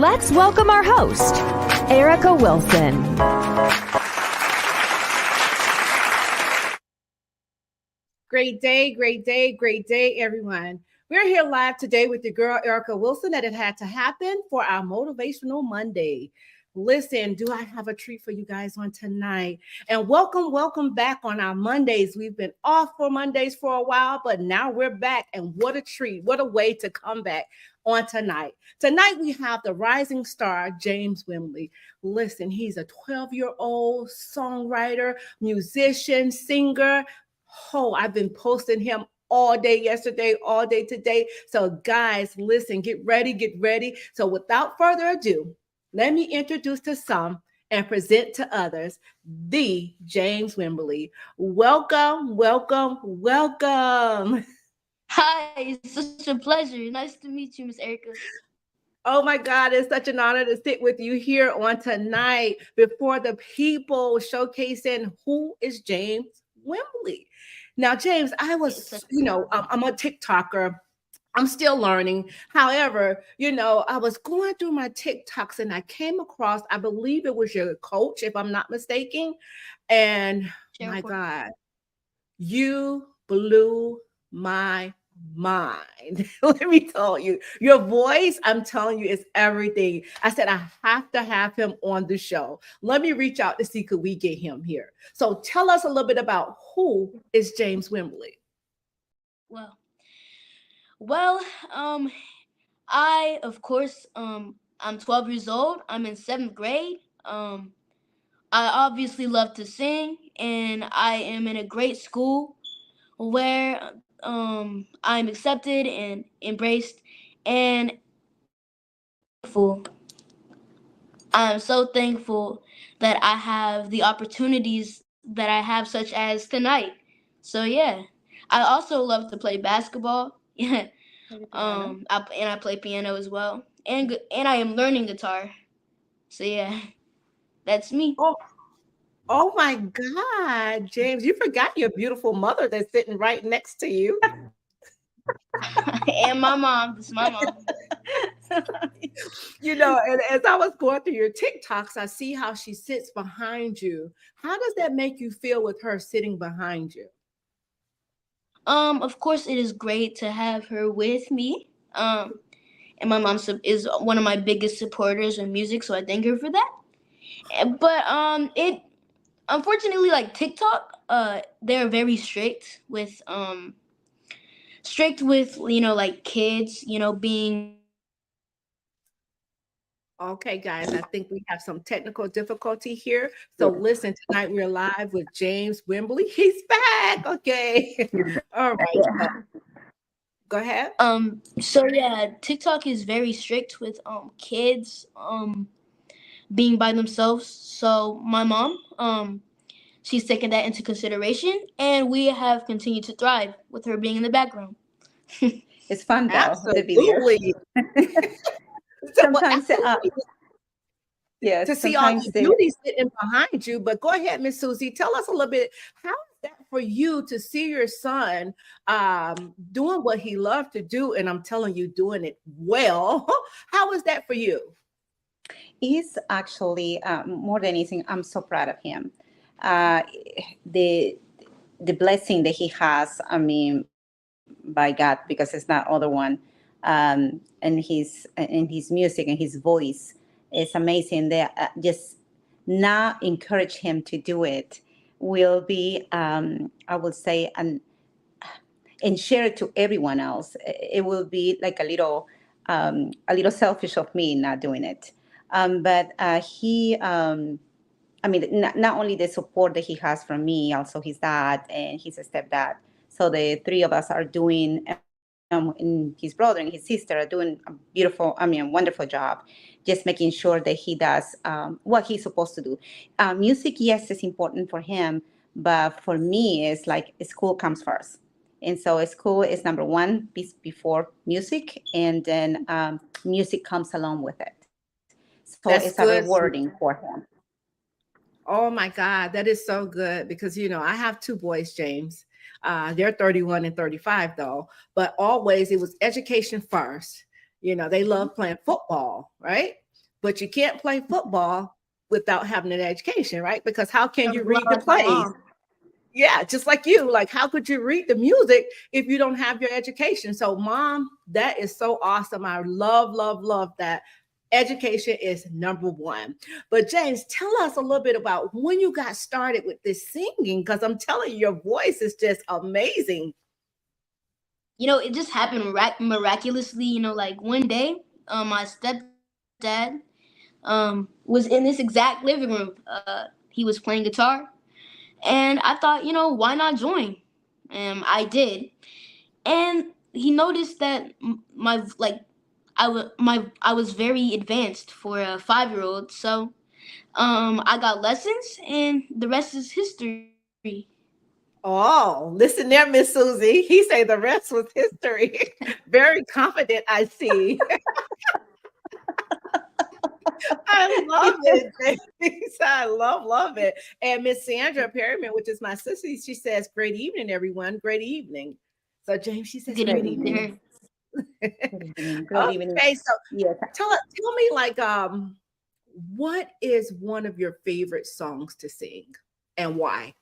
Let's welcome our host, Erica Wilson. Great day, everyone. We're here live today with your girl, Erica Wilson, that it had to happen for our Motivational Monday. Listen, do I have a treat for you guys on tonight? And welcome back on our Mondays. We've been off for Mondays for a while, but now we're back. And what a treat. What a way to come back on tonight. Tonight, we have the rising star, James Wimbley. Listen, he's a 12-year-old songwriter, musician, singer. Oh, I've been posting him all day yesterday, all day today. So guys, listen, get ready. So without further ado, let me introduce to some and present to others the James Wimbley. Welcome. Hi, it's such a pleasure. Nice to meet you, Miss Erica. Oh my God, it's such an honor to sit with you here on tonight before the people, showcasing who is James Wimbley. Now, James, I'm a TikToker. I'm still learning. However, I was going through my TikToks and I came across, I believe it was your coach, if I'm not mistaken. And my God, you blew my mind. Let me tell you, your voice, I'm telling you, is everything. I said, I have to have him on the show. Let me reach out to see, could we get him here? So tell us a little bit about who is James Wimbley. Well, I, of course, I'm 12 years old. I'm in 7th grade. I obviously love to sing, and I am in a great school where I'm accepted and embraced, and I'm so thankful that I have the opportunities that I have, such as tonight. So yeah, I also love to play basketball. Yeah, I play piano as well, and I am learning guitar. So yeah, that's me. Oh my God, James, you forgot your beautiful mother that's sitting right next to you. And my mom. This is my mom. And as I was going through your TikToks, I see how she sits behind you. How does that make you feel with her sitting behind you? Of course, it is great to have her with me. And my mom is one of my biggest supporters in music, so I thank her for that. But it unfortunately, like TikTok, they're very strict with like kids, being. Okay, guys, I think we have some technical difficulty here. So listen, tonight we're live with James Wimbley. He's back. Okay. All right. Yeah. Go ahead. So yeah, TikTok is very strict with kids being by themselves. So my mom, she's taken that into consideration, and we have continued to thrive with her being in the background. It's fun though. Absolutely. Sometimes, yes. To see all the beauty sitting behind you. But go ahead, Miss Susie. Tell us a little bit. How is that for you to see your son doing what he loved to do? And I'm telling you, doing it well. How is that for you? He's actually more than anything. I'm so proud of him. The blessing that he has. I mean, by God, because it's not other one. And his music and his voice is amazing. They just now encourage him to do it. Will be, I would say, and share it to everyone else. It will be like a little selfish of me not doing it. But he, I mean, not only the support that he has from me, also his dad and his stepdad. So the three of us are doing. And his brother and his sister are doing a wonderful job, just making sure that he does what he's supposed to do. Music, yes, is important for him, but for me, it's like school comes first. And so school is number one before music, and then music comes along with it. So it's a rewarding for him. Oh my God, that is so good because, I have 2 boys, James. They're 31 and 35 though, but always it was education first. They love playing football, right? but you can't play football without having an education, right? Because how can you read the Like my plays? mom. Yeah, just like you. Like, how could you read the music if you don't have your education? So, mom, that is so awesome. I love, love, love that. Education is number one. But James, tell us a little bit about when you got started with this singing, because I'm telling you, your voice is just amazing. You know, it just happened miraculously. You know, like one day, my stepdad was in this exact living room. He was playing guitar, and I thought, you know, why not join? I did, and he noticed that my like I was very advanced for a 5-year-old. So I got lessons, and the rest is history. Oh, listen there, Miss Susie. He say the rest was history. Very confident, I see. I love it, James. I love it. And Miss Sandra Perryman, which is my sister, she says, "Great evening, everyone. Great evening." So James, she says, Good "Great evening to evening." her. Good evening. Good evening. Okay, so Yes. tell me, like, what is one of your favorite songs to sing, and why?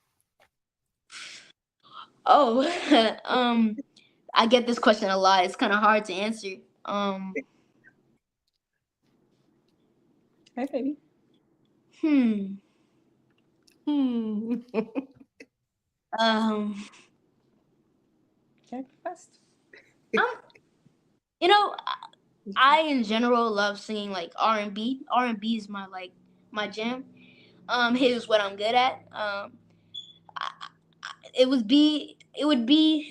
Oh, I get this question a lot. It's kind of hard to answer. Hi, baby. Hmm. Hmm. Um. Check first. Um. You know, I in general love singing like R&B. R&B is my jam. Here's what I'm good at. It would be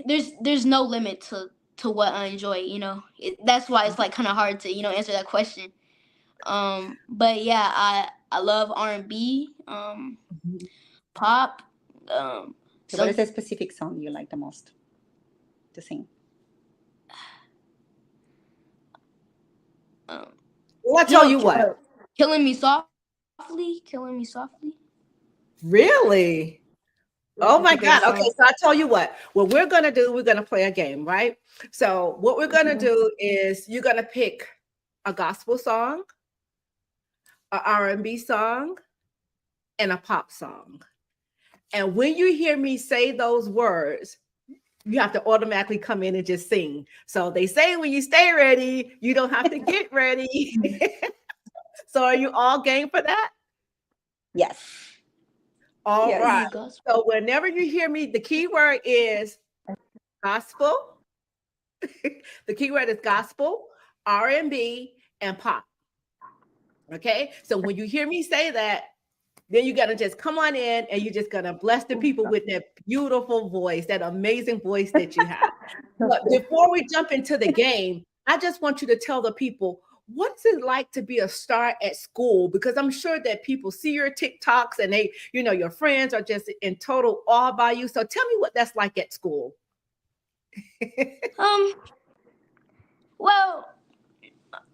there's no limit to what I enjoy. You know, that's why it's like kind of hard to answer that question. But yeah, I love R&B, pop. So what is Some a specific song you like the most to sing? um, Well, I you tell know, you what. killing me softly. Really? Oh It's my a great God. Okay, song. so I tell you what we're gonna do, we're gonna play a game, right? So what we're gonna Mhm. do is you're gonna pick a gospel song, a R&B song, and a pop song. And when you hear me say those words, you have to automatically come in and just sing. So they say when you stay ready, you don't have to get ready. So are you all game for that? Yes. All Yes. right. Ooh, gospel. So whenever you hear me, the key word is gospel. The key word is gospel, R&B, and pop. Okay. So when you hear me say that, then you got to just come on in and you're just going to bless the people with that beautiful voice, that amazing voice that you have. But before we jump into the game, I just want you to tell the people, what's it like to be a star at school? Because I'm sure that people see your TikToks and they, your friends are just in total awe by you. So tell me what that's like at school. Um. Well,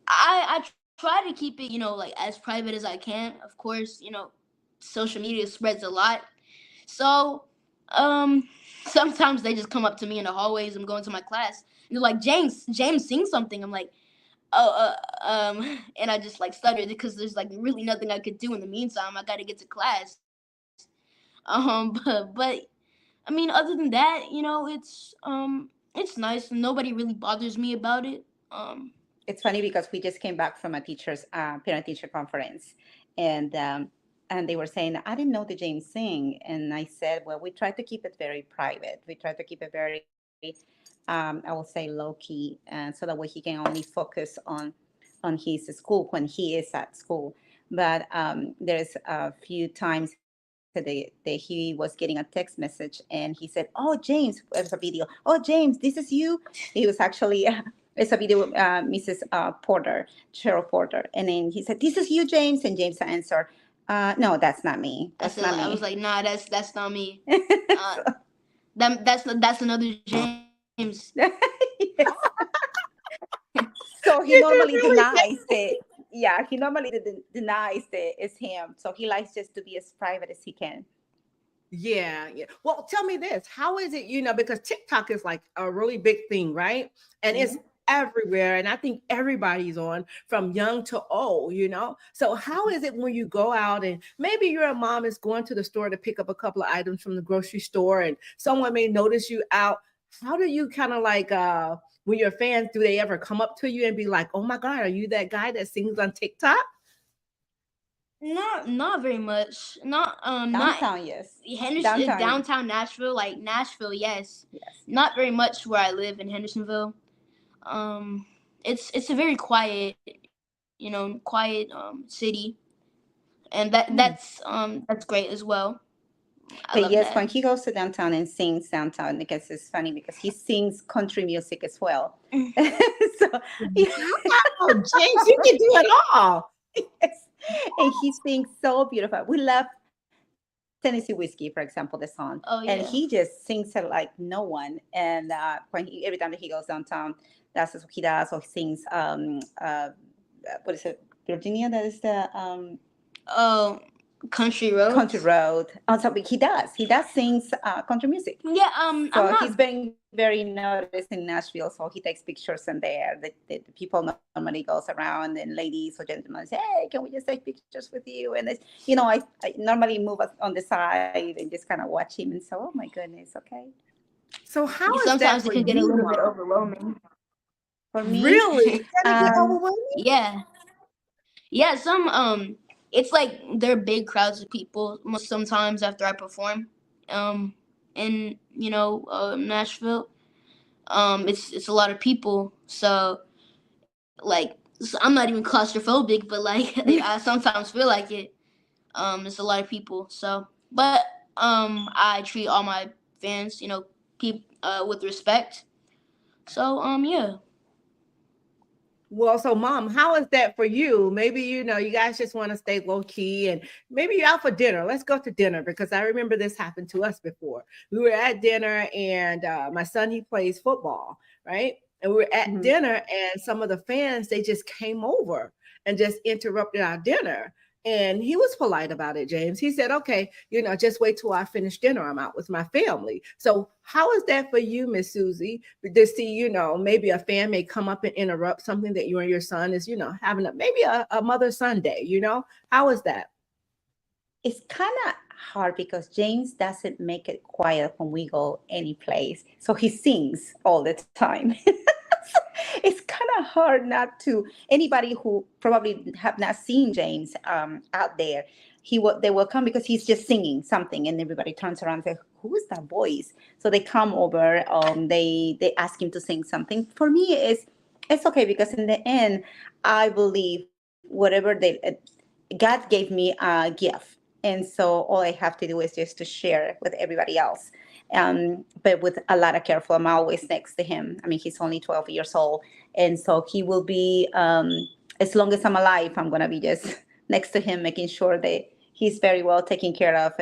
I try to keep it like as private as I can. Of course, social media spreads a lot. So, sometimes they just come up to me in the hallways. I'm going to my class. And they're like, James, sing something. I'm like, oh, and I just like stuttered because there's like really nothing I could do in the meantime. I got to get to class. But I mean, other than that, it's nice. Nobody really bothers me about it. It's funny because we just came back from a teacher's parent teacher conference, and they were saying, I didn't know the James sing, and I said, well, we try to keep it very private. We try to keep it very, I will say, low key, and so that way he can only focus on his school when he is at school. But there's a few times that he was getting a text message, and he said, "Oh, James," it was a video. "Oh, James, this is you." He was actually it's a video with Mrs. Porter, Cheryl Porter. And then he said, "This is you, James." And James answered, "No, that's not me. I That's said, not I was me." like, nah, that's not me. Uh, So, that's another James. yes. So he Did you normally really say? denies it. Yeah, he normally denies that it's him. So he likes just to be as private as he can. Yeah, yeah. Well, tell me this. How is it, because TikTok is like a really big thing, right? And it's Mhm. everywhere, and I think everybody's on, from young to old, you know. So how is it when you go out and maybe your mom is going to the store to pick up a couple of items from the grocery store and someone may notice you out? How do you kind of like when your fans, do they ever come up to you and be like, oh my God, are you that guy that sings on TikTok? Not very much. Not Downtown, yes. Henderson, Downtown, downtown Nashville, like Nashville, yes. yes. Not very much where I live in Hendersonville. Um, it's a very quiet, quiet city, and that's great as well. I But love yes, when that. he goes to downtown and sings downtown, because it's funny because he sings country music as well. So Wow, James, you can do it all. yes, and he sings so beautiful. We love Tennessee Whiskey, for example, the song, Oh and yeah. he just sings it like no one. And every time that he goes downtown, that's what he does. Or he sings, what is it, Virginia? That is the Oh, country country roads. road. Also, he does sings country music. Yeah. I'm So he's not. been very noticed in Nashville. So he takes pictures in there. The people normally goes around, and ladies or gentlemen say, "Hey, can we just take pictures with you?" And it's, I normally move on the side and just kind of watch him. And so, oh my goodness, okay. So how is that Sometimes it for can get a you, little bit Mom? overwhelming. For me, Really? Can it get um, overwhelming? Yeah. Yeah. It's like there are big crowds of people most sometimes after I perform, in Nashville. It's a lot of people, so I'm not even claustrophobic, but like I sometimes feel like it. It's a lot of people, so but I treat all my fans, with respect. So yeah. Well, so Mom, how is that for you? Maybe you guys just want to stay low key and maybe you're out for dinner. Let's go to dinner because I remember this happened to us before. We were at dinner and my son, he plays football, right? And we were at mhm. dinner and some of the fans, they just came over and just interrupted our dinner. And he was polite about it, James. He said, okay, just wait till I finish dinner. I'm out with my family. So, how is that for you, Miss Susie? To see, maybe a fan may come up and interrupt something that you and your son is, having maybe a mother son day, How is that? It's kind of hard because James doesn't make it quiet when we go any place. So he sings all the time. It's kind of hard not to, anybody who probably have not seen James out there, they will come because he's just singing something and everybody turns around and says, who is that voice? So they come over, they ask him to sing something. For me, it's okay because in the end, I believe whatever God gave me a gift. And so all I have to do is just to share with everybody else. But with a lot of careful, I'm always next to him. I mean, he's only 12 years old. And so he will be, as long as I'm alive, I'm going to be just next to him, making sure that he's very well taken care of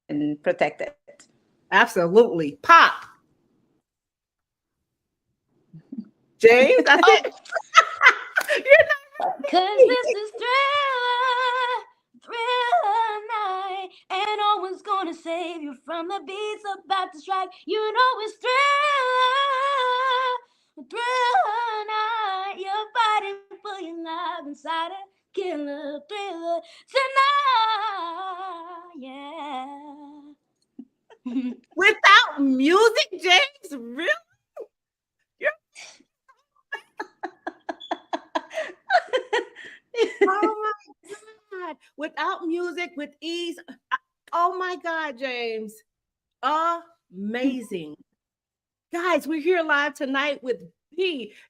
and protected. Absolutely. Pop. James, that's Oh, it. You're not cause this ready. is thriller night, and no one's gonna save you from the beats about to strike. It's thriller night. You're fighting for your life inside a killer thriller tonight. Yeah. Without music, James? Really? You're, oh my God. Without music, with ease. Oh my God, James. Amazing. Guys, we're here live tonight with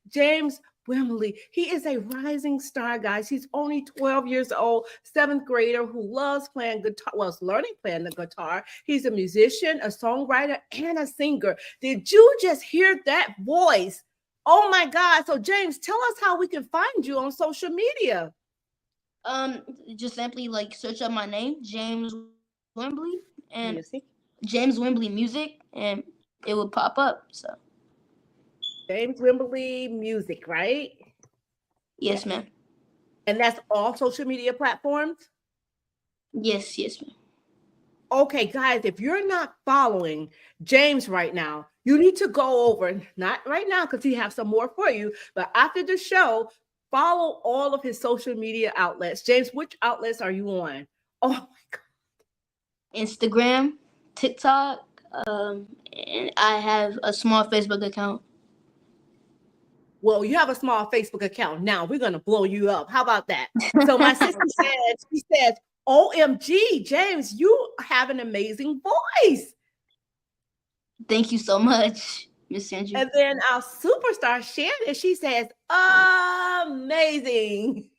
James Wimbley. He is a rising star, guys. He's only 12 years old, seventh grader who loves playing guitar. Well, is learning playing the guitar. He's a musician, a songwriter, and a singer. Did you just hear that voice? Oh my God. So, James, tell us how we can find you on social media. Just simply like search up my name, James Wimbley, and Music. James Wimbley Music, and it would pop up. So James Wimbley Music, right? yes, ma'am. And that's all social media platforms? Yes, ma'am. Okay, guys, if you're not following James right now, you need to go over, not right now because he has some more for you, but after the show, follow all of his social media outlets. James, which outlets are you on? Oh my God. Instagram, TikTok, and I have a small Facebook account. Well, you have a small Facebook account. Now we're going to blow you up. How about that? So my sister she says, OMG, James, you have an amazing voice. Thank you so much, Miss Sandra. And then our superstar, Shannon, she says, amazing.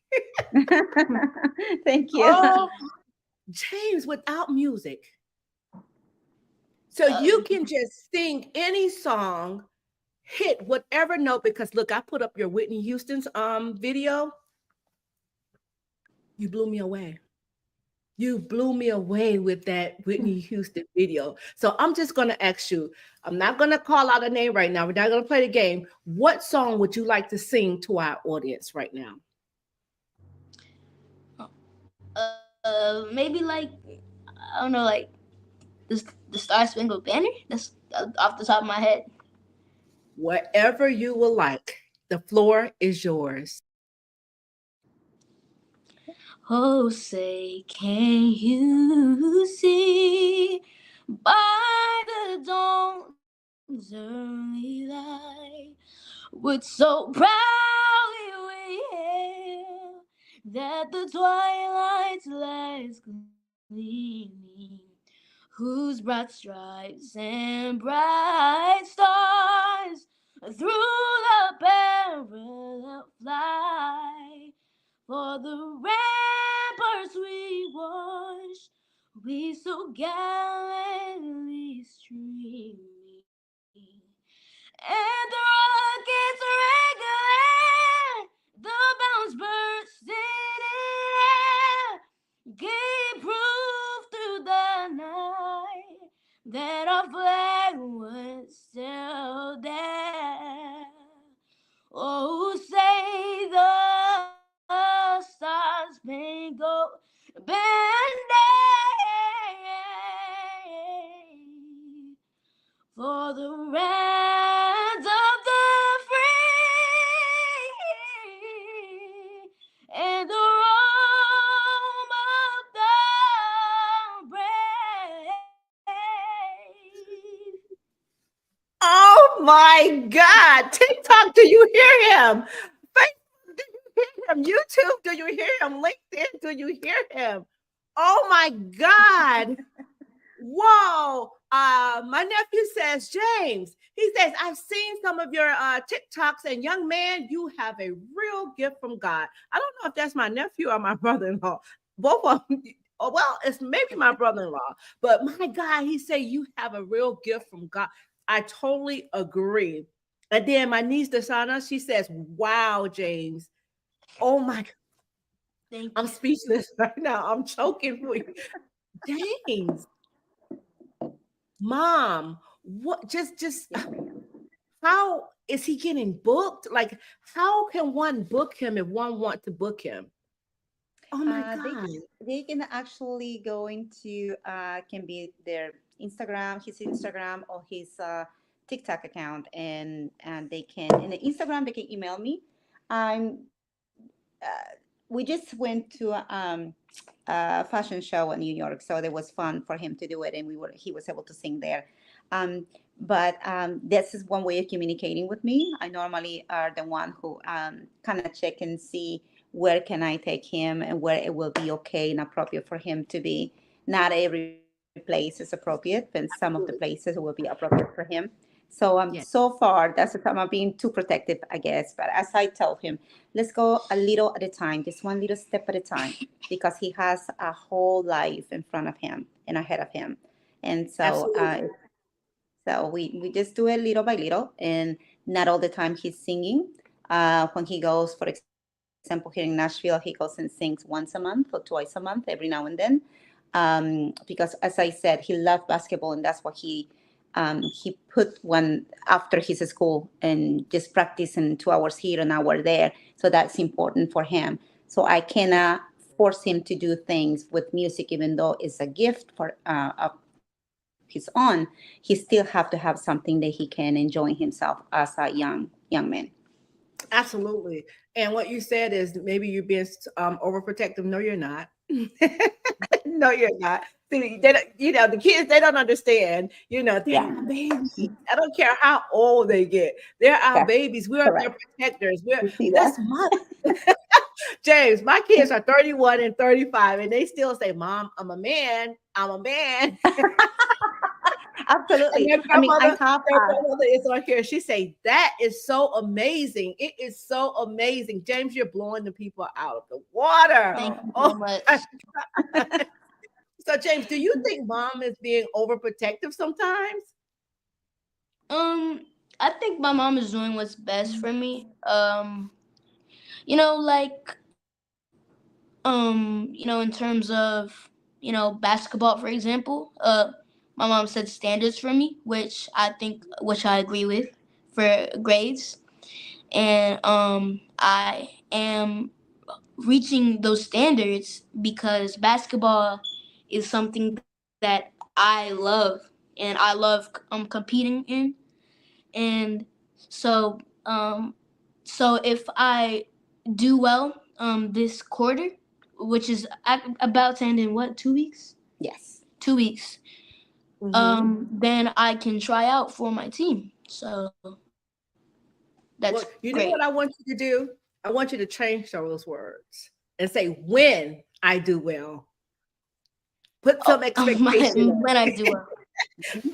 Thank you. Oh, James, without music. So you can just sing any song, hit whatever note, because look, I put up your Whitney Houston's video. You blew me away. You blew me away with that Whitney Houston video. So I'm just going to ask you, I'm not going to call out a name right now. We're not going to play the game. What song would you like to sing to our audience right now? Maybe like, I don't know, like the Star Spangled Banner. That's off the top of my head. Whatever you will like. The floor is yours. Oh, say, can you see by the dawn's early light, would so proudly we hail that the twilight's last gleaming, whose broad stripes and bright stars through the parallel fly. For the ramparts we watch, we so gallantly streaming, and the rockets regular, the bounds bursting in air, gave proof through the night that our flag was still there. Oh, say the Star-Spangled Banner for the lands of the free and the home of the brave. Oh my God. TikTok, do you hear him? Facebook, do you hear him? YouTube, do you hear him? LinkedIn, do you hear him? Oh my God. Whoa. My nephew says, James, he says, I've seen some of your TikToks, and young man, you have a real gift from God. I don't know if that's my nephew or my brother-in-law. Both of them. Oh, well, it's maybe my brother-in-law, but my God, he said you have a real gift from God. I totally agree. And then my niece Desana, she says, wow, James. Oh my, Thank you. I'm speechless right now. I'm choking for you. James. Mom, what just how is he getting booked? Like, how can one book him if one want to book him? Oh my God. They can actually go into can be their Instagram, his Instagram or his TikTok account, and they can in the Instagram they can email me. I'm we just went to a fashion show in New York, so it was fun for him to do it, and he was able to sing there. But this is one way of communicating with me. I normally are the one who kind of check and see where can I take him and where it will be okay and appropriate for him to be. Not every place is appropriate, but some of the places will be appropriate for him. So Yes. so far, that's the time I'm being too protective, I guess. But as I tell him, let's go a little at a time, just one little step at a time, because he has a whole life in front of him and ahead of him. And so Absolutely. so we just do it little by little, and not all the time he's singing. When he goes, for example, here in Nashville, he goes and sings once a month or twice a month, every now and then. Because as I said, he loved basketball, and that's what he put one after his school and just practicing 2 hours here, an hour there. So that's important for him. So I cannot force him to do things with music, even though it's a gift for of his own. He still have to have something that he can enjoy himself as a young man. Absolutely. And what you said is maybe you're being overprotective. No, you're not. No, you're not. See, the kids, they don't understand. They're our babies. I don't care how old they get. They're our babies. We're their protectors. That's my James. My kids are 31 and 35, and they still say, "Mom, I'm a man. I'm a man." Absolutely. I mean, their grandmother is on here. She say, "That is so amazing. It is so amazing." James, you're blowing the people out of the water. Thank you so much. So, James, do you think mom is being overprotective sometimes? I think my mom is doing what's best for me. In terms of, basketball, for example, my mom set standards for me, which I agree with for grades. And I am reaching those standards because basketball is something that I love and I love competing in. And so if I do well this quarter, which is about to end in what, 2 weeks? Yes. 2 weeks. Then I can try out for my team. So that's great. Know what I want you to do? I want you to change those words and say, "When I do well." Put some expectation. When I do well.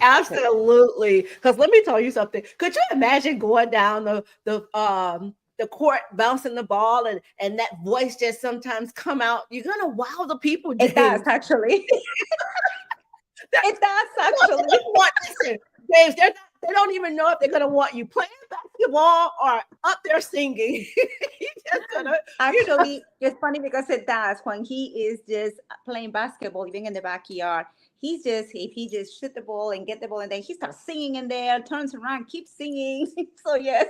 Absolutely. Because let me tell you something. Could you imagine going down the court, bouncing the ball, and that voice just sometimes come out? You're gonna wow the people. James. It does actually. It does actually. Listen, James, they don't even know if they're gonna want you playing basketball or up there singing. Actually, it's funny because it does. When he is just playing basketball, even in the backyard, if he just shoot the ball and get the ball, and then he starts singing in there, turns around, keeps singing. So yes.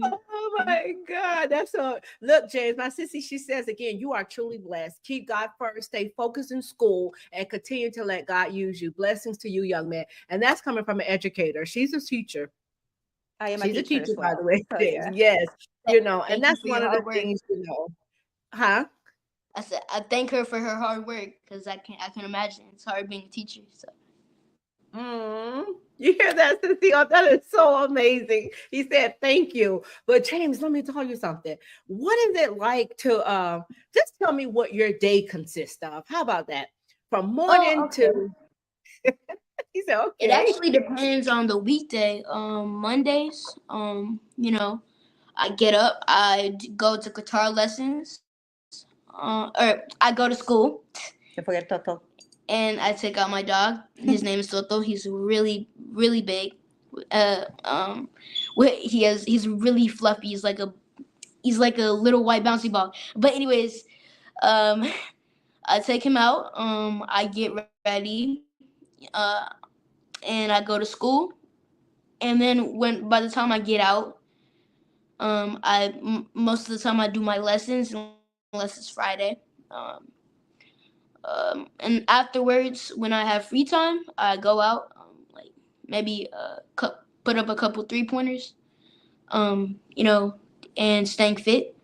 Oh my God. That's so. Look, James, my sissy, she says again, you are truly blessed. Keep God first, stay focused in school, and continue to let God use you. Blessings to you, young man. And that's coming from an educator. She's a teacher. I am She's a teacher, by the way. So, yeah. Yes. Thank and that's one of the work. things, Huh? I said I thank her for her hard work because I can imagine it's hard being a teacher. So. You hear that, Sissy? Oh, that is so amazing. He said, "Thank you." But James, let me tell you something. What is it like to just tell me what your day consists of? How about that? From morning to he said, "Okay." It actually depends on the weekday. Mondays, I get up, I go to guitar lessons, or I go to school. Don't forget Toto. And I take out my dog. His name is Toto. He's really, really big. He's really fluffy. He's like a little white bouncy ball. But anyways, I take him out. I get ready, and I go to school. And then by the time I get out, most of the time I do my lessons unless it's Friday. And afterwards, when I have free time, I go out, maybe put up a couple 3-pointers, and staying fit,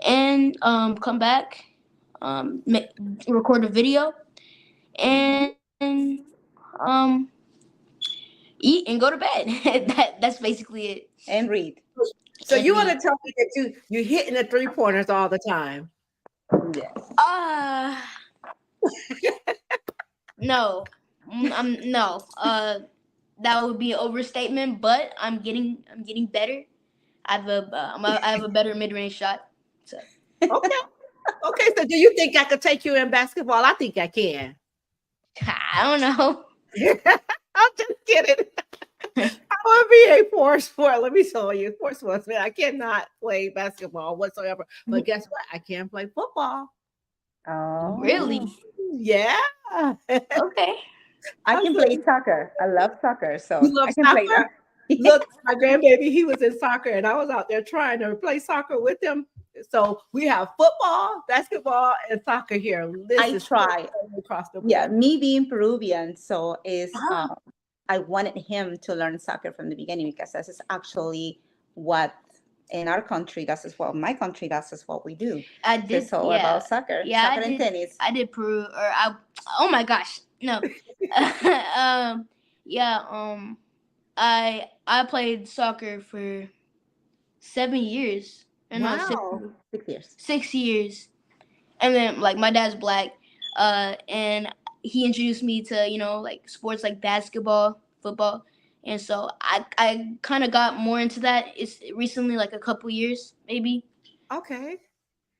and come back, record a video, and eat and go to bed. That's basically it. And read. So you want to tell me that you hitting the 3-pointers all the time? Yes. No, no. That would be an overstatement. But I'm getting better. I have a better mid-range shot. So. Okay. So do you think I could take you in basketball? I think I can. I don't know. I'm just kidding. I want to be a sport. Let me tell you, sports, man. I cannot play basketball whatsoever. But guess what? I can play football. Oh, really? Yeah. Okay. I can play soccer. I love soccer, so You love I can soccer? play that. Look, my grandbaby, he was in soccer, and I was out there trying to play soccer with him. So we have football, basketball, and soccer here. This I is try. across the board. Yeah, me being Peruvian, so is Ah. I wanted him to learn soccer from the beginning because this is actually what in our country that's as well. My country that's as what we do. I So did. it's all Yeah. about soccer, Yeah, soccer I and did. tennis. I did Peru, or I. Oh my gosh, no. Yeah. I played soccer for 7 years. Or no, Wow. 6 years. 6 years. And then like my dad's black, and he introduced me to like sports like basketball, football, and so I kind of got more into that. It's recently, like a couple years maybe. Okay.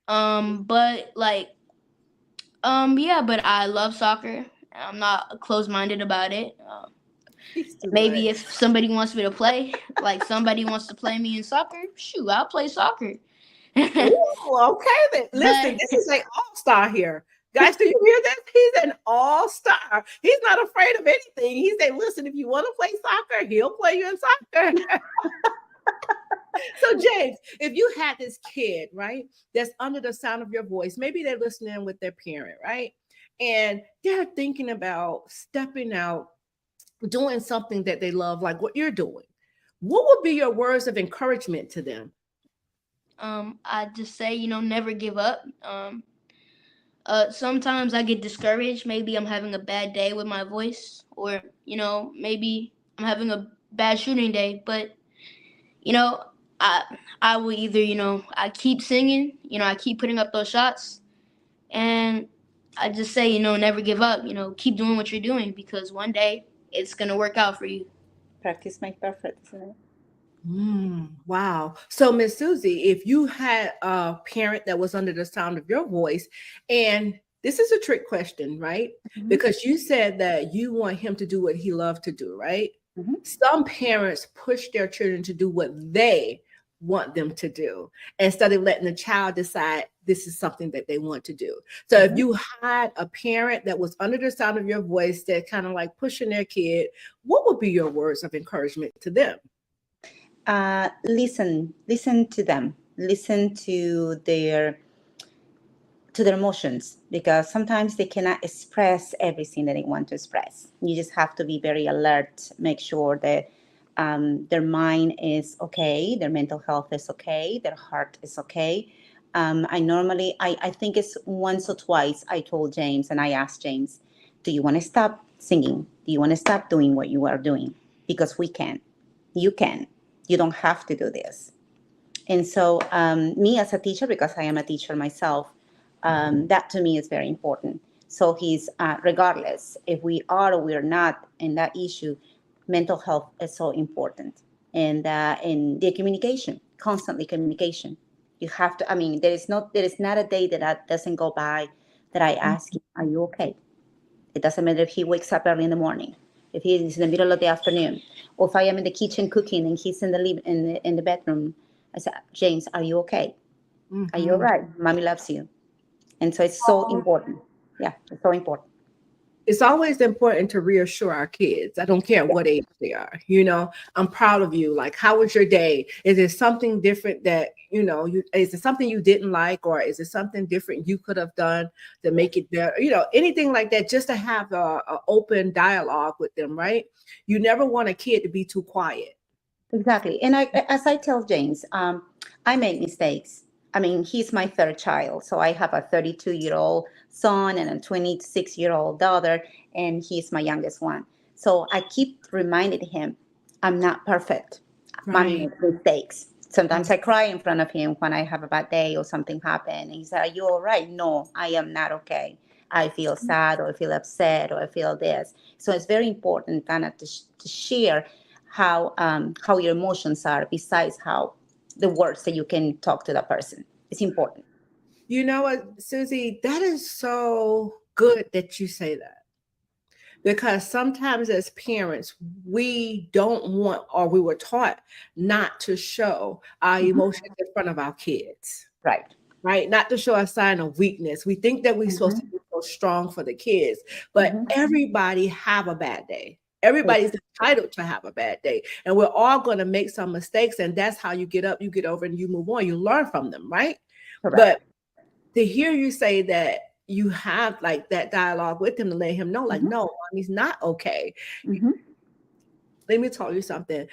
But like yeah, but I love soccer. I'm not closed-minded about it. He's too Maybe much. if somebody wants me to play, like somebody wants to play me in soccer, shoot, I'll play soccer. Ooh, okay then. Listen, But- this is an all-star here. Guys, do you hear this? He's an all-star. He's not afraid of anything. He said, listen, if you want to play soccer, he'll play you in soccer. So, James, if you had this kid, right, that's under the sound of your voice, maybe they're listening with their parent, right? And they're thinking about stepping out, doing something that they love, like what you're doing. What would be your words of encouragement to them? I just say, never give up. Sometimes I get discouraged. Maybe I'm having a bad day with my voice, or maybe I'm having a bad shooting day. But I will either I keep singing. I keep putting up those shots, and I just say never give up. Keep doing what you're doing, because one day it's gonna work out for you. Practice makes perfect, isn't it? Wow. So, Miss Susie, if you had a parent that was under the sound of your voice, and this is a trick question, right? Mhm. Because you said that you want him to do what he loved to do, right? Mhm. Some parents push their children to do what they want them to do instead of letting the child decide this is something that they want to do. So if you had a parent that was under the sound of your voice that kind of like pushing their kid, what would be your words of encouragement to them? Listen to them. Listen to their emotions, because sometimes they cannot express everything that they want to express. You just have to be very alert, make sure that their mind is okay, their mental health is okay, their heart is okay. I think it's once or twice I told James, and I asked James, do you want to stop singing? Do you want to stop doing what you are doing? Because we can. You can. You don't have to do this. And so me as a teacher, because I am a teacher myself, that to me is very important. So he's, regardless if we are or we're not in that issue, mental health is so important. And in the communication, constantly communication. You have to, there is not a day that doesn't go by that I ask him, are you okay? It doesn't matter if he wakes up early in the morning, if he is in the middle of the afternoon, or if I am in the kitchen cooking and he's in the bedroom. I said, James, are you okay? Are you all right? Mommy loves you. And so it's so important. Yeah, it's so important. It's always important to reassure our kids. I don't care what age they are. I'm proud of you. Like, how was your day? Is it something different that, is it something you didn't like, or is it something different you could have done to make it better? Anything like that, just to have a open dialogue with them, right? You never want a kid to be too quiet. Exactly. And as I tell James, I make mistakes. He's my third child. So I have a 32-year-old son and a 26-year-old daughter, and he's my youngest one. So I keep reminding him, I'm not perfect. Mommy makes mistakes. Sometimes I cry in front of him when I have a bad day or something happened. And he said, are you all right? No, I am not okay. I feel sad, or I feel upset, or I feel this. So it's very important kind of to share how your emotions are, besides how the words that you can talk to that person. It's important. You know what, Susie, that is so good that you say that. Because sometimes as parents, we don't want, or we were taught not to show our emotions in front of our kids. Right? Not to show a sign of weakness. We think that we're supposed to be so strong for the kids, but everybody have a bad day. Everybody's entitled to have a bad day, and we're all going to make some mistakes, and that's how you get up, you get over, and you move on. You learn from them, right? Correct. But to hear you say that you have like that dialogue with him to let him know, like, no, he's not okay. Let me tell you something.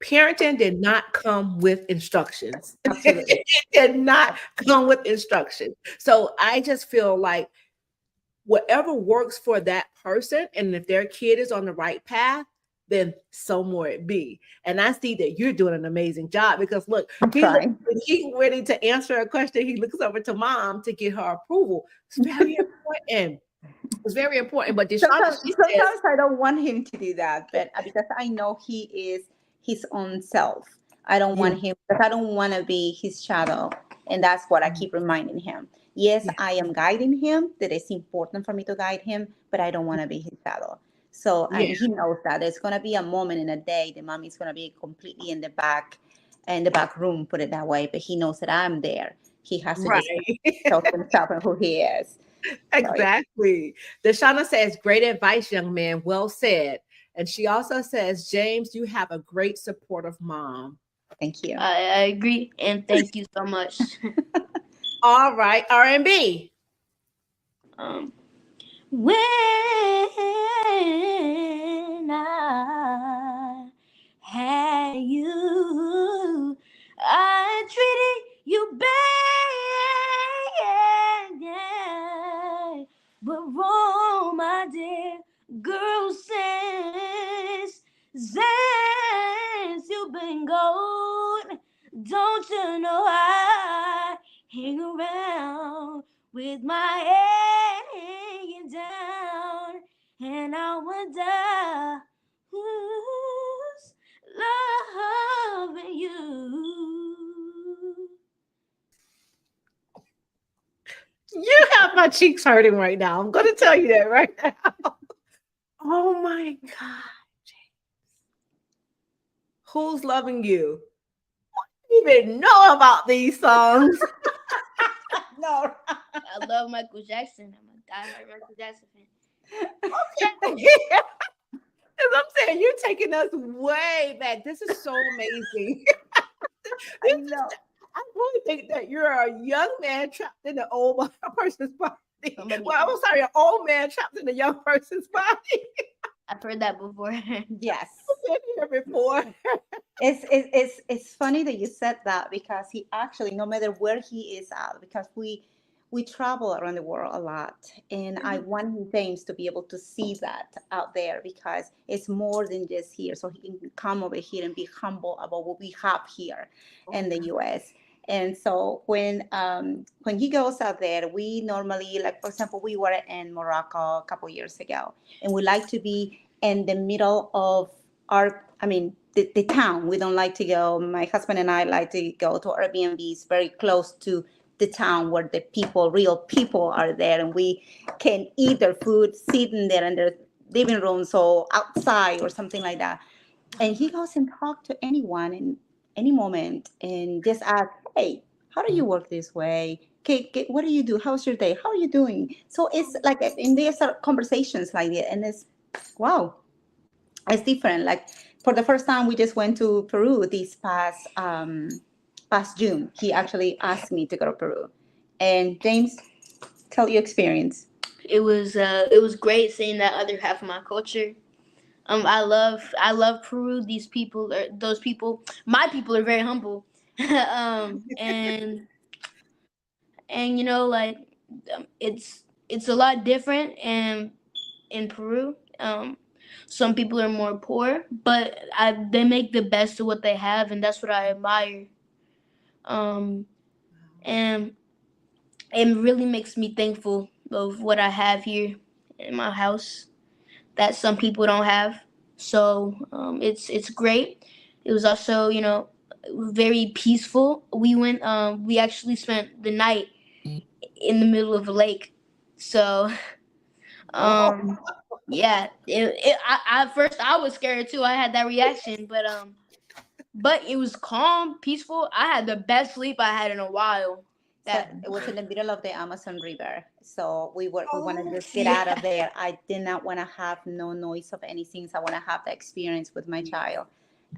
Parenting did not come with instructions. Absolutely. It did not come with instructions. So I just feel like whatever works for that person, and if their kid is on the right path, then so more it be. And I see that you're doing an amazing job, because look, he's ready to answer a question. He looks over to mom to get her approval. It's very important. It's very important. But sometimes I don't want him to do that, but because I know he is his own self. I don't want him, because I don't want to be his shadow. And that's what I keep reminding him. Yes, I am guiding him, that it's important for me to guide him, but I don't want to be his shadow. So and he knows that there's going to be a moment in a day the mommy's going to be completely in the back room, put it that way. But he knows that I'm there. He has to just tell himself and who he is. Exactly. Deshauna says, great advice, young man. Well said. And she also says, James, you have a great supportive mom. Thank you. I agree. And thank you so much. All right. R&B. When I had you, I treated you bad, but wrong, my dear girl, since you've been gone, don't you know I hang around with my head hanging down, and I wonder who's loving you. You have my cheeks hurting right now. I'm going to tell you that right now. Oh my God, James. Who's loving you? You didn't know about these songs. No. I love Michael Jackson. I'm a diehard Michael Jackson fan. Okay. As I'm saying, you're taking us way back. This is so amazing. I know. I really think that you're a young man trapped in an old person's body. Well, I'm sorry, an old man trapped in a young person's body. I've heard that before. Yes. I've been here before. It's funny that you said that, because he actually, no matter where he is at, because we travel around the world a lot, and I want James to be able to see that out there, because it's more than just here. So he can come over here and be humble about what we have here in the US. And so when he goes out there, we normally, like, for example, we were in Morocco a couple years ago, and we like to be in the middle of the town. We don't like to go, my husband and I like to go to Airbnbs very close to the town, where the real people are there, and we can eat their food sitting there in their living rooms or outside or something like that. And he goes and talks to anyone in any moment and just ask, hey, how do you work this way? Okay, what do you do? How's your day? How are you doing? So it's like, and there's conversations like that, and it's, wow, it's different. Like, for the first time, we just went to Peru this past June. He actually asked me to go to Peru. And James, tell your experience. It was great seeing that other half of my culture. I love Peru. These people, my people are very humble. And you know, like, it's a lot different. And in Peru, some people are more poor, but they make the best of what they have, and that's what I admire. And it really makes me thankful of what I have here in my house that some people don't have. So it's great. It was also, you know, very peaceful. We actually spent the night in the middle of a lake. So yeah, at first I was scared too. I had that reaction, but it was calm, peaceful. I had the best sleep I had in a while. So it was in the middle of the Amazon River. So we want to just get yeah. out of there. I did not want to have no noise of anything. So I want to have the experience with my child.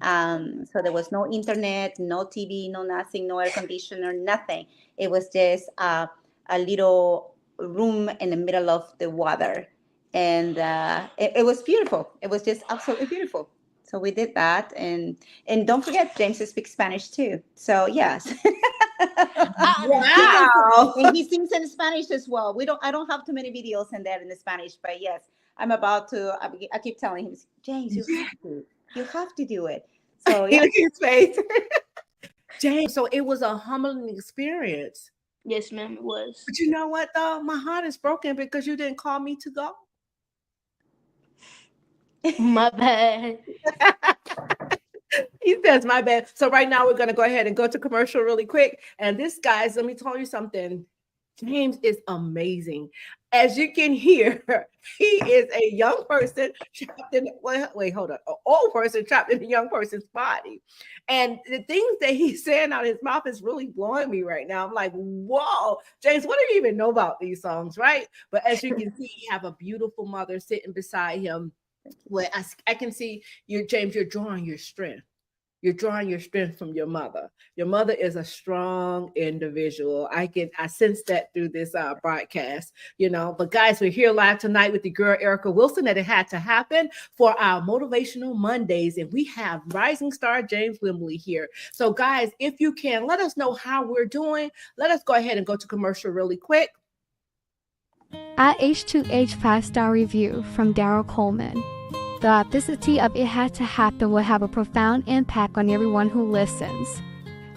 So there was no internet, no TV, no nothing, no air conditioner, nothing. It was just a little room in the middle of the water. And it was beautiful. It was just absolutely beautiful. So we did that. And don't forget, James speaks Spanish too. So yes. Wow. And he sings in Spanish as well. I don't have too many videos in there in the Spanish, but yes, I'm about to. I keep telling him, James, you have to do it. So yeah, Look at his face. James, so it was a humbling experience. Yes, ma'am, it was. But you know what though? My heart is broken because you didn't call me to go. My bad. He says, my bad. So right now we're going to go ahead and go to commercial really quick. And this, guys, let me tell you something. James is amazing. As you can hear, he is a young person trapped in, wait, hold on. An old person trapped in a young person's body. And the things that he's saying out of his mouth is really blowing me right now. I'm like, whoa, James, what do you even know about these songs, right? But as you can see, he have a beautiful mother sitting beside him. Where I can see you, James, you're drawing your strength. You're drawing your strength from your mother. Your mother is a strong individual. I sense that through this broadcast, you know. But guys, we're here live tonight with the girl Erica Wilson that it had to happen for our motivational Mondays, and we have rising star James Wimbley here. So, guys, if you can, let us know how we're doing. Let us go ahead and go to commercial really quick. IH2H 5-star review from Daryl Coleman. The authenticity of It Had to Happen will have a profound impact on everyone who listens.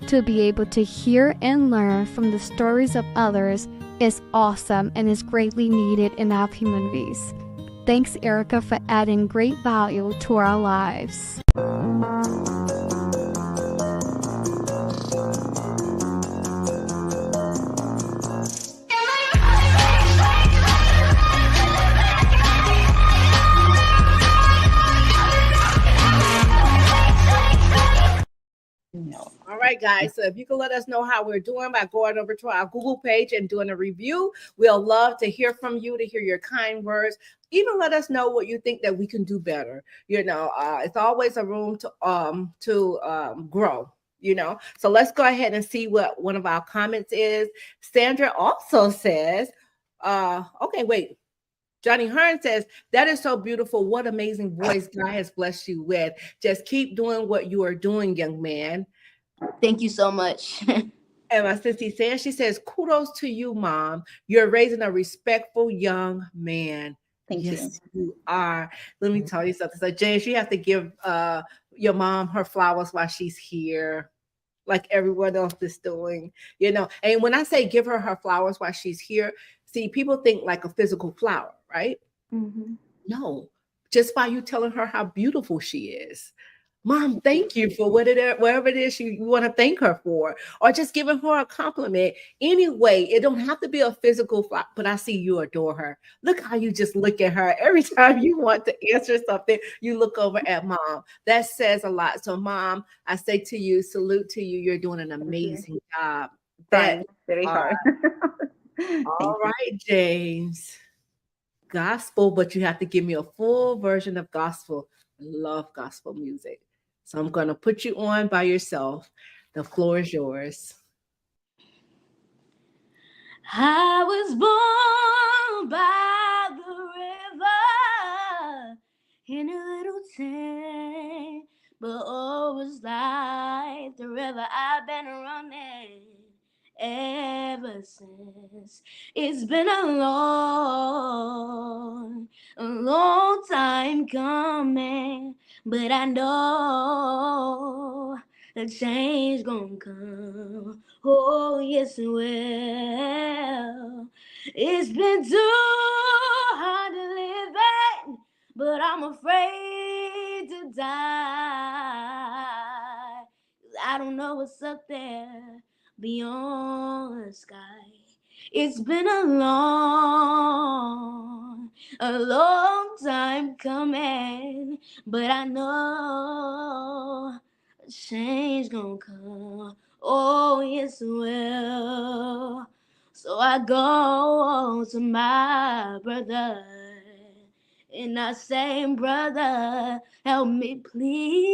To be able to hear and learn from the stories of others is awesome and is greatly needed in our communities. Thanks, Erica, for adding great value to our lives. no. All right, guys. So if you can let us know how we're doing by going over to our Google page and doing a review, we'll love to hear from you, to hear your kind words. Even let us know what you think that we can do better. You know, it's always a room to grow. You know, so let's go ahead and see what one of our comments is. Sandra also says, okay, wait. Johnny Hearn says, that is so beautiful. What amazing voice God has blessed you with. Just keep doing what you are doing, young man. Thank you so much. And my sissy says, she says, kudos to you, Mom. You're raising a respectful young man. Thank Yes, you are. Let me tell you something. So, James, you have to give your mom her flowers while she's here, like everyone else is doing, you know. And when I say give her her flowers while she's here, see, people think like a physical flower, right? Mm-hmm. No, just by you telling her how beautiful she is. Mom, thank you for whatever it is you want to thank her for, or just giving her a compliment. Anyway, it don't have to be a physical flower, but I see you adore her. Look how you just look at her. Every time you want to answer something, you look over at Mom. That says a lot. So, Mom, I say to you, salute to you. You're doing an amazing job. Trying very hard. All right, James. Gospel, but you have to give me a full version of gospel. I love gospel music. So I'm going to put you on by yourself. The floor is yours. I was born by the river in a little tent, but always like the river I've been running ever since. It's been a long time coming, but I know the change gonna come. Oh, yes, it will. It's been too hard to live it, but I'm afraid to die. I don't know what's up there beyond the sky. It's been a long time coming, but I know change gonna come. Oh, yes, well. So I go to my brother, and I say, brother, help me please.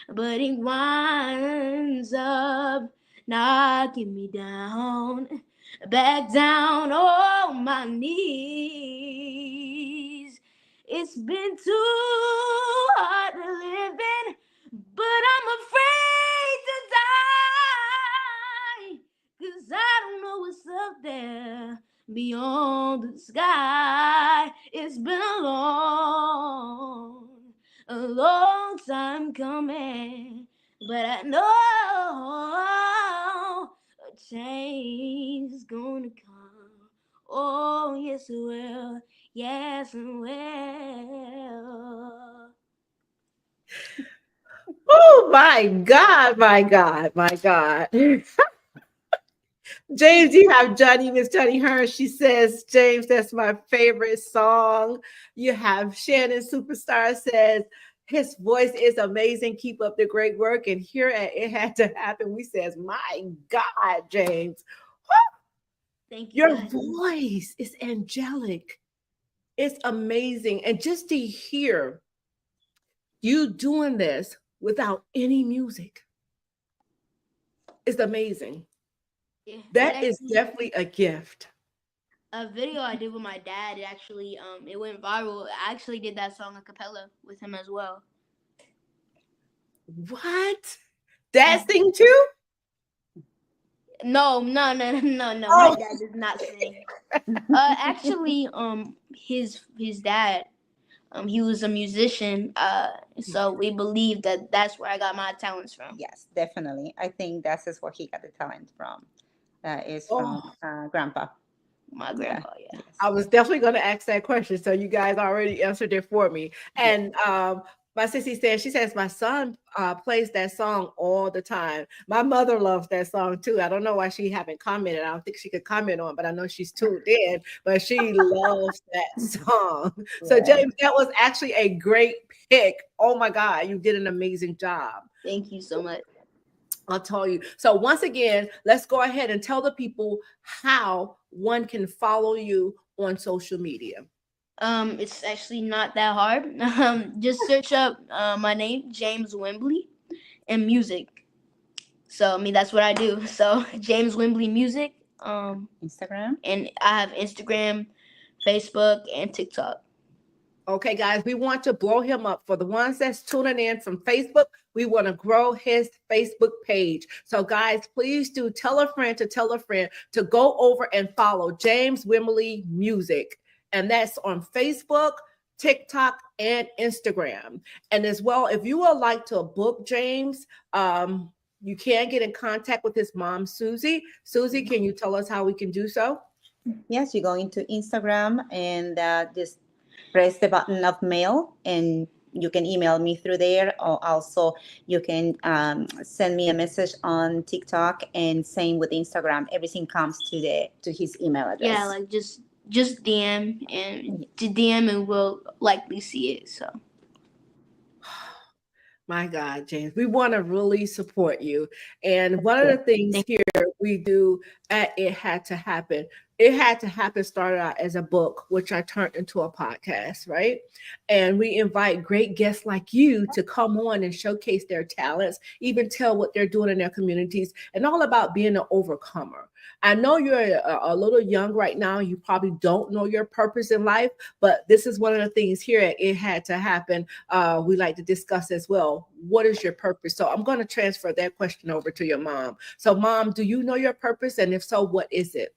But he winds up knocking me down, back down on my knees. It's been too hard living, but I'm afraid to die, 'cause I don't know what's up there beyond the sky. It's been a long time coming, but I know a change is gonna come. Oh, yes, it will. Yes, it will. Oh my God, my God, my God. James, you have Johnny, Miss Johnny Hearn. She says, James, that's my favorite song. You have Shannon Superstar says, his voice is amazing. Keep up the great work. And here at It Had to Happen, we says, my God, James, Thank you. your guys. voice is angelic. It's amazing. And just to hear you doing this without any music is amazing. Yeah, That is definitely a gift. a video I did with my dad. It actually it went viral. I actually did that song a cappella with him as well. What? That thing too? No. Oh. My dad does not sing. Actually, his dad, he was a musician. So we believe that that's where I got my talents from. Yes, definitely. I think that is where he got the talent from. Is from Grandpa. My grandpa, yeah. Yes. I was definitely going to ask that question. So you guys already answered it for me. And my sissy says, she says, my son plays that song all the time. My mother loves that song too. I don't know why she haven't commented. I don't think she could comment on, but I know she's tuned in, but she loves that song. So James, that was actually a great pick. Oh my God, you did an amazing job. Thank you so much. I'll tell you. So once again, let's go ahead and tell the people how one can follow you on social media. It's actually not that hard. Just search up my name, James Wimbley, and music. So that's what I do. So James Wimbley Music. Instagram. And I have Instagram, Facebook, and TikTok. Okay, guys, we want to blow him up. For the ones that's tuning in from Facebook, we want to grow his Facebook page. So, guys, please do tell a friend to go over and follow James Wimbley Music. And that's on Facebook, TikTok, and Instagram. And as well, if you would like to book James, you can get in contact with his mom, Susie. Susie, can you tell us how we can do so? Yes, you go into Instagram and just press the button of mail, and you can email me through there, or also you can send me a message on TikTok, and same with Instagram. Everything comes to his email address. Yeah, like just DM and we'll likely see it. So. My God, James, we want to really support you. And one of the things here we do at It Had to Happen. It Had to Happen started out as a book, which I turned into a podcast, right? And we invite great guests like you to come on and showcase their talents, even tell what they're doing in their communities, and all about being an overcomer. I know you're a little young right now. You probably don't know your purpose in life, but this is one of the things here at It Had to Happen. We like to discuss as well. What is your purpose? So I'm going to transfer that question over to your mom. So, Mom, do you know your purpose? And if so, what is it?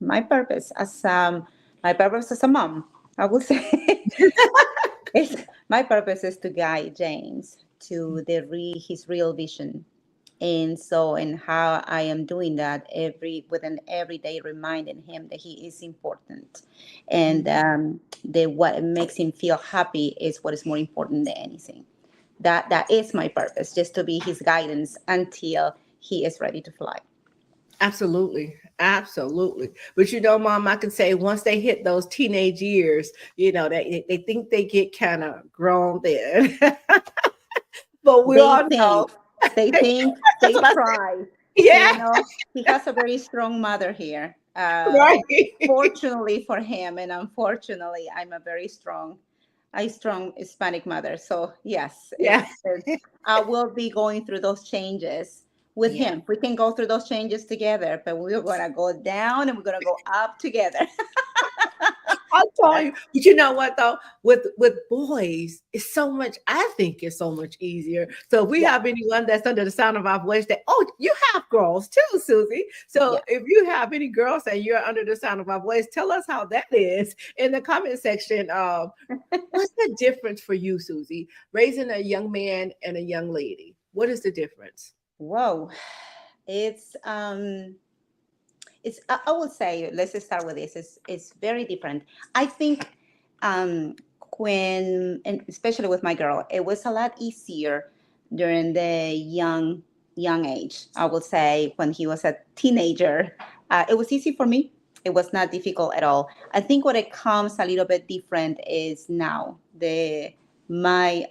My purpose as a mom, I would say, my purpose is to guide James to his real vision. And how I am doing that every day, reminding him that he is important, and that what makes him feel happy is what is more important than anything. That is my purpose, just to be his guidance until he is ready to fly. Absolutely. Absolutely. But Mom, I can say once they hit those teenage years, they think they get kind of grown there. but we all know. They That's what I said. try. Yeah, He has a very strong mother here. right. Fortunately for him, and unfortunately, I'm a strong Hispanic mother. So yes, Yeah. I will be going through those changes with Yeah. him. We can go through those changes together, but we're gonna go down and we're gonna go up together. I'll tell you, but you know what though? With boys, it's so much. I think it's so much easier. So if we Yeah, have anyone that's under the sound of our voice, that you have girls too, Susie. So yeah. if you have any girls and you're under the sound of our voice, tell us how that is in the comment section. What's the difference for you, Susie, raising a young man and a young lady? What is the difference? Whoa, it's I would say, let's just start with this. It's very different. I think um, and especially with my girl, it was a lot easier during the young age. I would say when he was a teenager, it was easy for me. It was not difficult at all. I think what it comes a little bit different is now my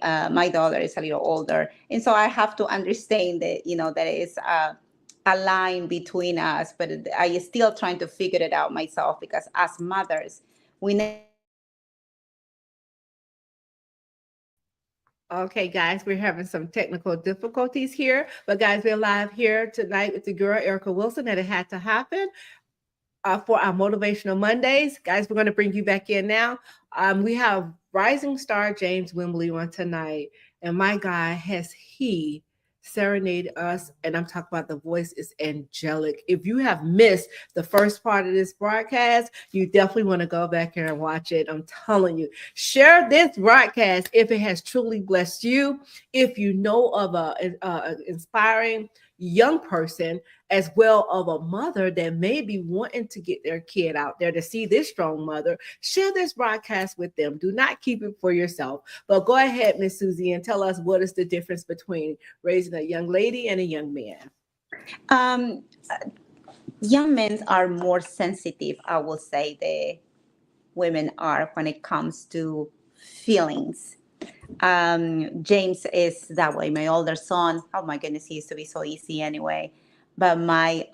daughter is a little older, and so I have to understand that that is a line between us, but I am still trying to figure it out myself because as mothers, we Okay, guys, we're having some technical difficulties here, but guys, we're live here tonight with the girl Erica Wilson, and it had to happen for our motivational Mondays. Guys, we're going to bring you back in now. We have rising star James Wimbley on tonight, and my guy, has he serenade us, and I'm talking about the voice is angelic. If you have missed the first part of this broadcast, you definitely want to go back here and watch it. I'm telling you, share this broadcast if it has truly blessed you. If you know of a inspiring young person as well of a mother that may be wanting to get their kid out there to see this strong mother, share this broadcast with them. Do not keep it for yourself. But go ahead, Miss Susie, and tell us what is the difference between raising a young lady and a young man. um, young men are more sensitive. I will say the women are when it comes to feelings. James is that way. My older son, oh my goodness, he used to be so easy anyway. But my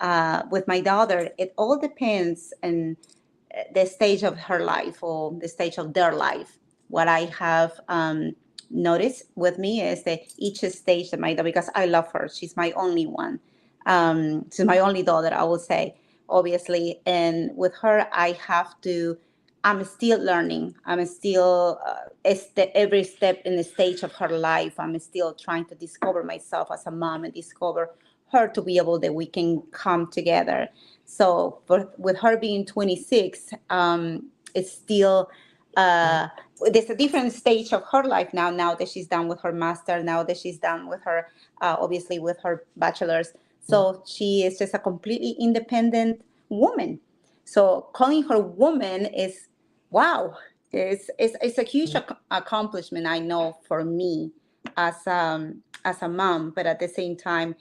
with my daughter, it all depends on the stage of her life or the stage of their life. What I have noticed with me is that each stage that my daughter, because I love her, she's my only one. She's my only daughter, I would say, obviously. And with her, I have to. I'm still learning. I'm still every step in the stage of her life. I'm still trying to discover myself as a mom and discover her to be able that we can come together. So with her being 26, it's still there's a different stage of her life now. Now that she's done with her master, now that she's done with her obviously with her bachelor's, so she is just a completely independent woman. So calling her woman is wow. It's a huge accomplishment, I know, for me as a mom. But at the same time,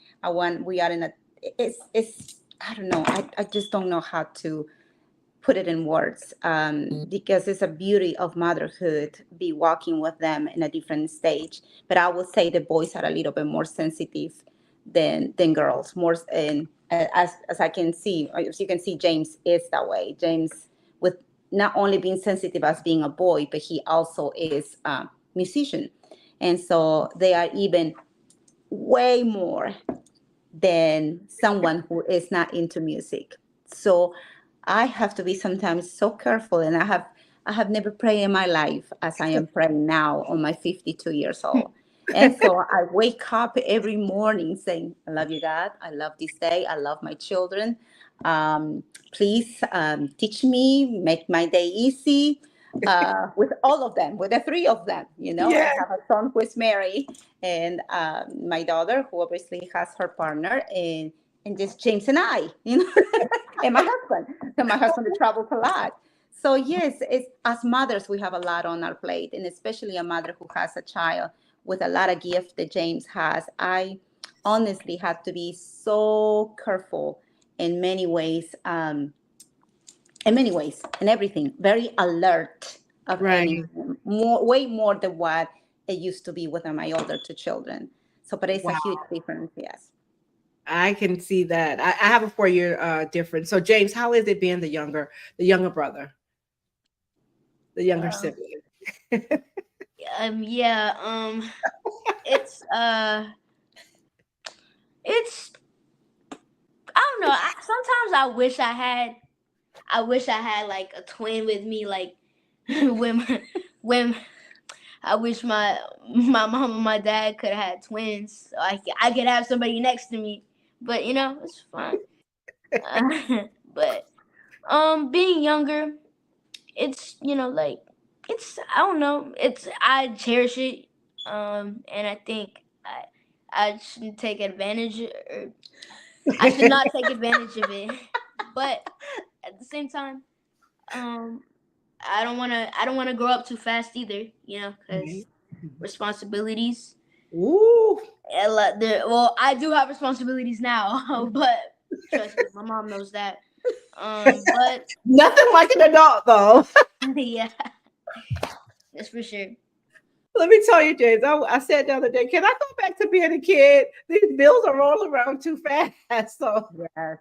we are in a it's I don't know. I just don't know how to put it in words because it's a beauty of motherhood, be walking with them in a different stage. But I would say the boys are a little bit more sensitive than girls. More and as I can see, as you can see, James is that way. James, with not only being sensitive as being a boy, but he also is a musician, and so they are even way more than someone who is not into music. So I have to be sometimes so careful, and I have never prayed in my life as I am praying now on my 52 years old. And so I wake up every morning saying, I love you, God. I love this day. I love my children. Please teach me, make my day easy with all of them, with the three of them. I Yeah. have a son who is married, and my daughter who obviously has her partner, and just James and I, and my husband. So my husband travels a lot. So yes, it's, as mothers, we have a lot on our plate, and especially a mother who has a child with a lot of gift that James has. I honestly had to be so careful in many ways, in everything, very alert of Right. anything, way more than what it used to be with my older two children. So, but it's a Wow. huge difference. Yes. I can see that. I have a 4 year difference. So James, how is it being the younger brother, the younger Uh, sibling? yeah. It's it's I don't know. Sometimes I wish I had like a twin with me, like when I wish my mom and my dad could have had twins, so I could have somebody next to me. But it's fine. But being younger, it's like I don't know. I cherish it. And I think I shouldn't take advantage, or I should not take advantage of it. But at the same time, um, I don't wanna grow up too fast either. Because responsibilities. Ooh. Well, I do have responsibilities now, but trust me, my mom knows that. But Nothing like an adult, though. yeah, that's for sure. Let me tell you, James, I said the other day, can I go back to being a kid? These bills are rolling around too fast. So, Yes.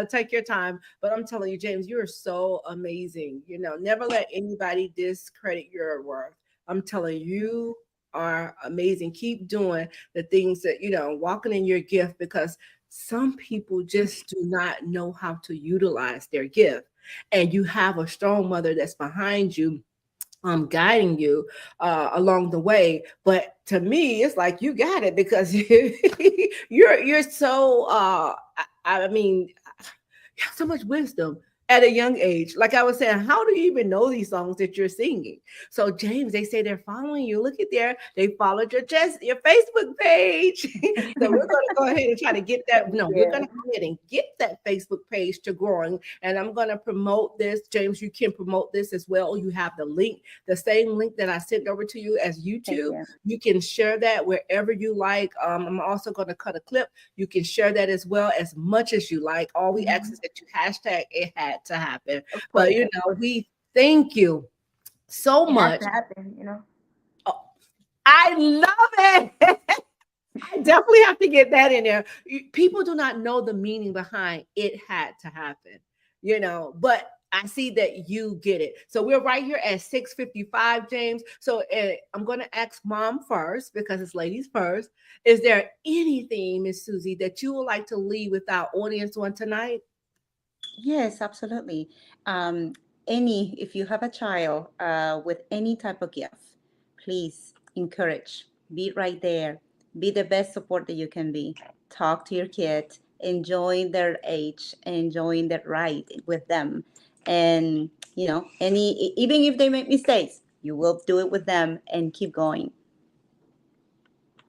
take your time. But I'm telling you, James, you're so amazing. Never let anybody discredit your worth. I'm telling you, you are amazing. Keep doing the things that, walking in your gift, because some people just do not know how to utilize their gift. And you have a strong mother that's behind you, guiding you along the way. But to me, it's like you got it, because you're so I mean, you have so much wisdom at a young age. Like I was saying, how do you even know these songs that you're singing? So James, they say they're following you. Look at there, they followed your Facebook page. So we're going to go ahead and try to get that. No, we're going to go ahead and get that Facebook page to growing. And I'm going to promote this. James, you can promote this as well. You have the link, the same link that I sent over to you as YouTube. You can share that wherever you like. I'm also going to cut a clip. You can share that as well, as much as you like. All we ask is that you hashtag it had to happen. But we thank you so much. It has to happen. Oh, I love it. I definitely have to get that in there. People do not know the meaning behind it had to happen, but I see that you get it. So we're right here at 6:55, James. So I'm going to ask Mom first, because it's ladies first. Is there anything, Miss Susie, that you would like to leave with our audience on tonight? Yes, absolutely. If you have a child with any type of gift, please encourage, be right there, be the best support that you can be. Talk to your kids, enjoy their age, enjoying their ride with them. And, even if they make mistakes, you will do it with them and keep going.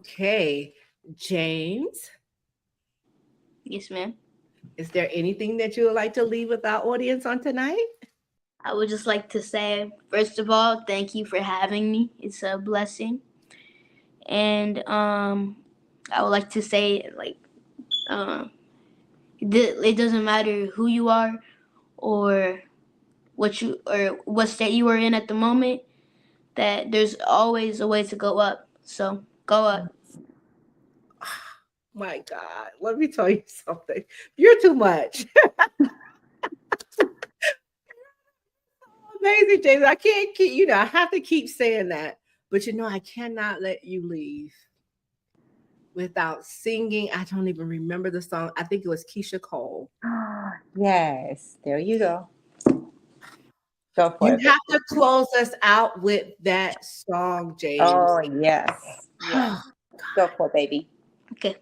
Okay, James, Yes, ma'am. is there anything that you would like to leave with our audience on tonight? I would just like to say, first of all, thank you for having me. It's a blessing. And I would like to say, it doesn't matter who you are, or what state you are in at the moment, that there's always a way to go up. So go up. My God, let me tell you something. You're too much. Amazing, James. I can't keep, I have to keep saying that. But I cannot let you leave without singing. I don't even remember the song. I think it was Keisha Cole. Yes, there you go. Go for You it. have to close us out with that song, James. Oh, yes. Go for it, baby. Okay.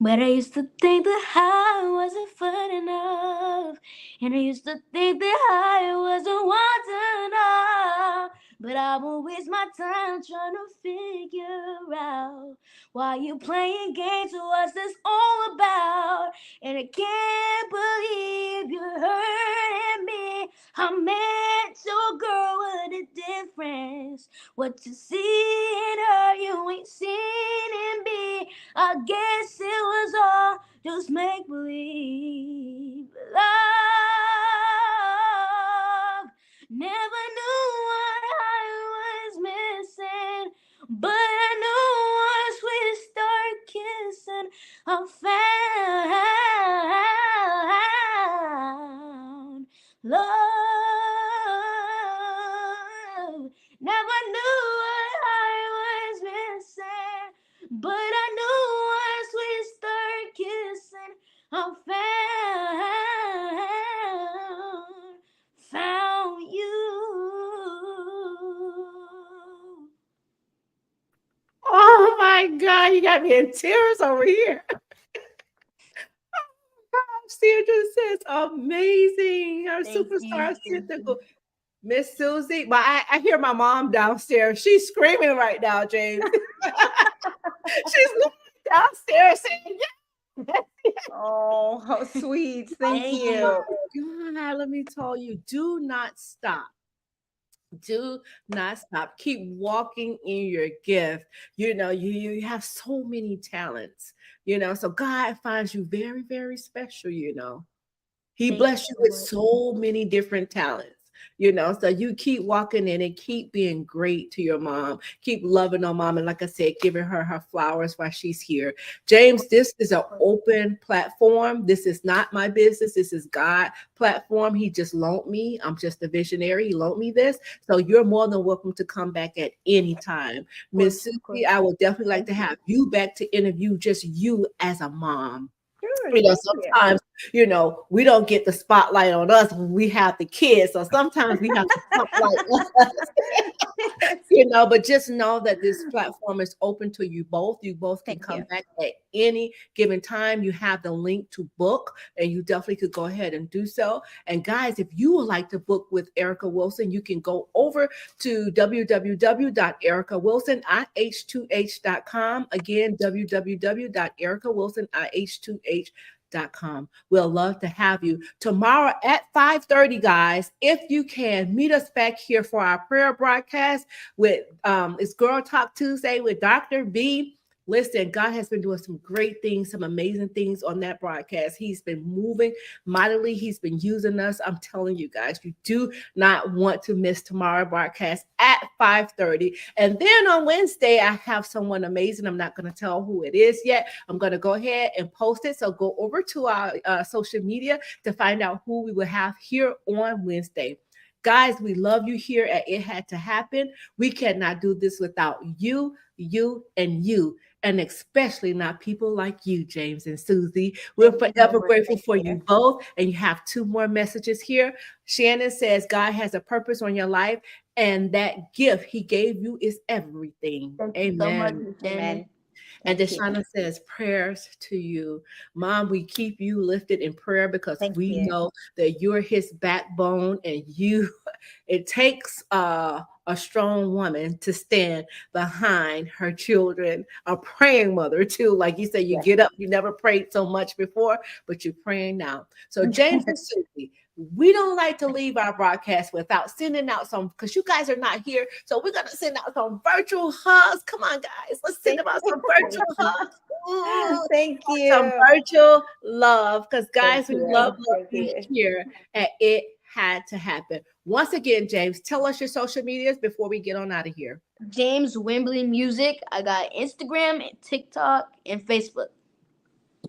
But I used to think that I wasn't fun enough, and I used to think that I wasn't wanted enough. But I won't waste my time trying to figure out why you playing games. What's this all about? And I can't believe you're hurting me. I met your girl, what a difference. What you see in her, you ain't seen in me. I guess it was all just make believe. Love, never knew what I was missing, but I knew love. Never knew what I was missing, but I knew once we start kissing, I found you. Oh my God, you got me in tears over here. Sandra says amazing. Our Thank superstar you. Cynthia. Miss Susie. But I hear my mom downstairs. She's screaming right now, James. She's looking downstairs saying, Oh, how sweet. Thank Thank you. oh God, let me tell you, do not stop. Do not stop. Keep walking in your gift. You have so many talents, so God finds you very, very special. He Thank you blessed you so with much. so many different talents. So you keep walking in and keep being great to your mom. Keep loving on mom. And like I said, giving her flowers while she's here. James, this is an open platform. This is not my business. This is God platform. He just loaned me. I'm just a visionary. He loaned me this. So you're more than welcome to come back at any time. Miss Susie, I would definitely like to have you back to interview just you as a mom. Sure, thank you. Sometimes, we don't get the spotlight on us when we have the kids. So sometimes we have to spotlight us. But just know that this platform is open to you both. You both can Thank come you. back at any given time. You have the link to book, and you definitely could go ahead and do so. And guys, if you would like to book with Erica Wilson, you can go over to www.ericawilsonih2h.com. Again, www.ericawilsonih2h.com. We'll love to have you tomorrow at 5:30, guys. If you can, meet us back here for our prayer broadcast with it's Girl Talk Tuesday with Dr. B. Listen, God has been doing some great things, some amazing things on that broadcast. He's been moving mightily. He's been using us. I'm telling you guys, you do not want to miss tomorrow's broadcast at 5:30. And then on Wednesday, I have someone amazing. I'm not going to tell who it is yet. I'm going to go ahead and post it. So go over to our social media to find out who we will have here on Wednesday. Guys, we love you here at It Had to Happen. We cannot do this without you, and you. And especially not people like you, James and Susie. We're forever grateful for you both. And you have two more messages here. Shannon says, God has a purpose on your life, and that gift he gave you is everything. Thank Amen. you so much, Shannon. Amen. And Thank you. Deshauna says, prayers to you. Mom, we keep you lifted in prayer because Thank we you. know that you're his backbone, and it takes a strong woman to stand behind her children, a praying mother too. Like you said, you Yes. get up, you never prayed so much before, but you're praying now. So James and Susie, we don't like to leave our broadcast without sending out some, because you guys are not here. So we're going to send out some virtual hugs. Come on, guys. Let's send them out some virtual hugs. Ooh, Thank you. some virtual love. Because, guys, we you. love Thank you you. here at It Had to Happen. Once again, James, tell us your social medias before we get on out of here. James Wimbley Music. I got Instagram, and TikTok, and Facebook.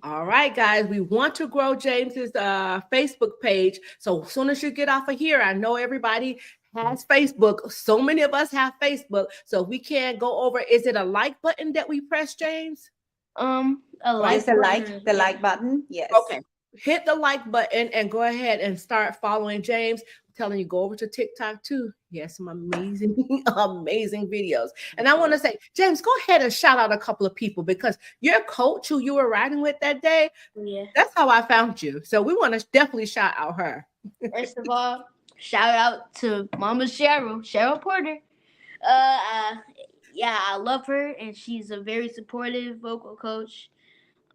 All right, guys, we want to grow James's Facebook page. So as soon as you get off of here, I know everybody has Facebook. So many of us have Facebook. So we can go over. Is it a like button that we press, James? A like Just the button. like button. Yes. Okay. Hit the like button and go ahead and start following James. I'm telling you, go over to TikTok too. He has some amazing, amazing videos. And I want to say, James, go ahead and shout out a couple of people, because your coach who you were riding with that day, Yeah. that's how I found you. So we want to definitely shout out her. First of all, shout out to Mama Cheryl Porter. Yeah, I love her, and she's a very supportive vocal coach.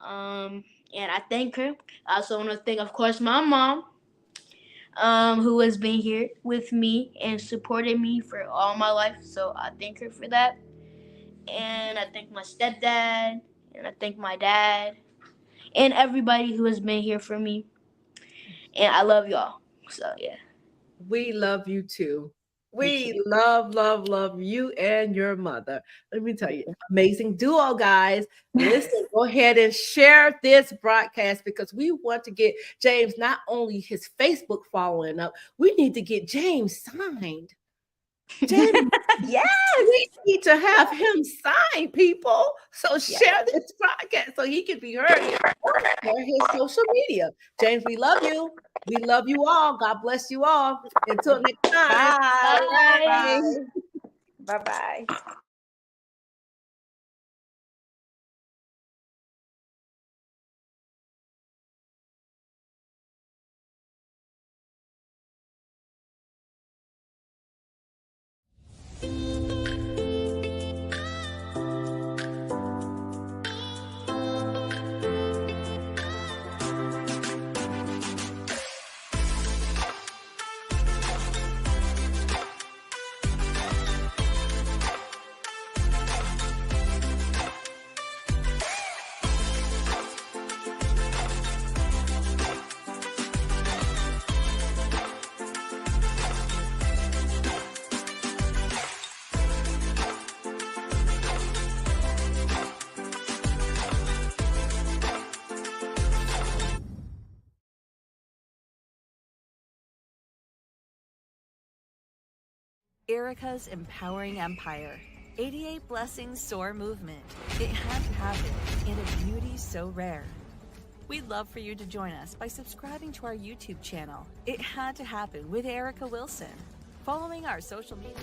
And I thank her. I also want to thank, of course, my mom, who has been here with me and supported me for all my life. So I thank her for that. And I thank my stepdad, and I thank my dad, and everybody who has been here for me. And I love y'all. So yeah. We love you too. We love you and your mother. Let me tell you, amazing duo, guys. Listen, go ahead and share this broadcast because we want to get James not only his Facebook following up, we need to get James signed. James, Yes. we need to have him sign, people. So share this broadcast so he can be heard on his social media. James, we love you. We love you all. God bless you all. Until next time. Bye. Bye. Bye. Bye. Erica's empowering empire. 88 Blessings Soar Movement. It had to happen in a beauty so rare. We'd love for you to join us by subscribing to our YouTube channel. It had to happen with Erica Wilson. Following our social media.